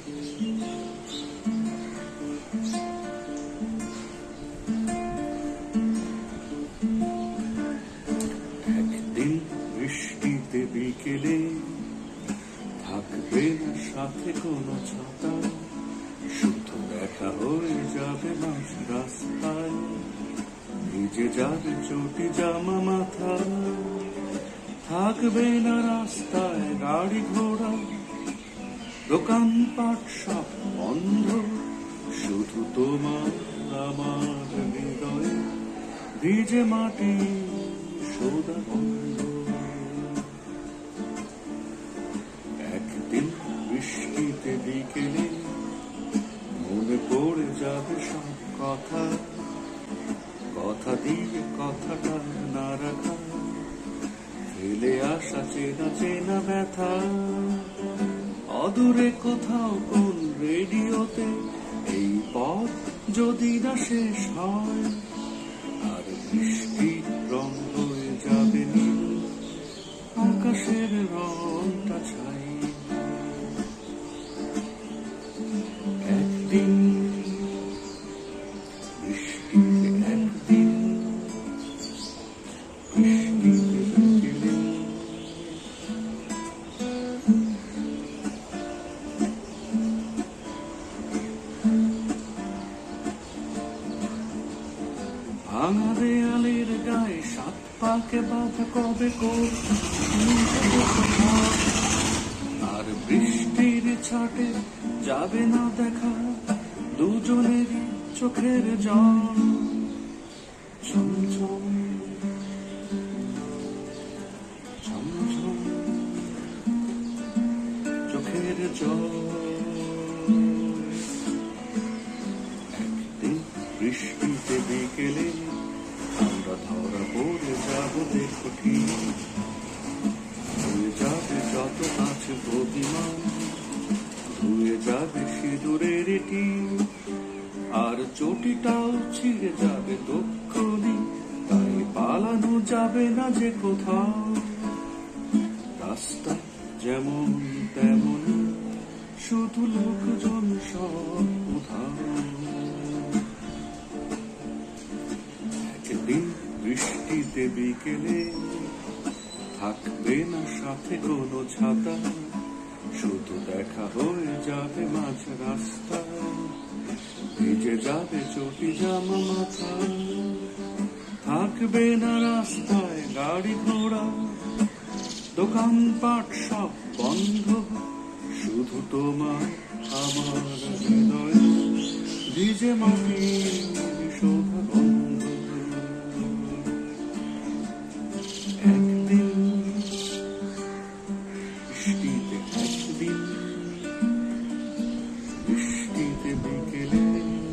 একদিন বৃষ্টিতে বিকেলে থাকবে না সাথে কোনো ছাতা, শুধু দেখা হয়ে যাবে মাঝ রাস্তায়, ভিজে যাবে চটি জামা মাথা। থাকবে না রাস্তায় গাড়ি ঘোড়া, দোকানপাট সব বন্ধ, শুধু তোমার আমার হৃদয়ে ভিজে মাটি সোদা বন্ধ। একদিন বৃষ্টিতে বিকেলে মনে পড়ে যাবে সব কথা, কথা দিয়ে কথাটা না রাখা, ফেলে আসা চেনা চেনা ব্যথা। অদূরে কোথাও কোন রেডিওতে এই পথ যদি না শেষ হয়, আর বৃষ্টির রং হয়ে যাবে নীল, আকাশের রংটা ছাই। একদিন বৃষ্টিতে, একদিন বৃষ্টিতে বিকেলে ভাঙা দেয়ালের গায়ে সাত পাকে বাঁধা কবে আর বৃষ্টির ছাটে যাবে না দেখা দুজনেরই চোখের জল। ঝমঝম ঝমঝম চোখের জল। একদিন বৃষ্টিতে বিকেলে আমরা ধরা পড়ে যাবো দেখো ঠিক, ধুয়ে যাবে যত আছে প্রতিমান, ধুয়ে যাবে সিঁদুরের টিপ, আর চটিটাও ছিঁড়ে যাবে তক্ষুনি, তাই পালানো যাবে না যে কোথাও। রাস্তা যেমন তেমন, শুধু লোকজন সব উধাও। একদিন বৃষ্টিতে বিকেলে থাকবে না সাথে কোনো ছাতা, শুধু দেখা হয়ে যাবে মাঝ রাস্তায়, ভিজে যাবে চটি জামা মাথা। থাকবে না রাস্তায় গাড়ি ঘোড়া, দোকানপাট সব বন্ধ, শুধু তোমার আমার হৃদয়ে ভিজে মাটি শোভা।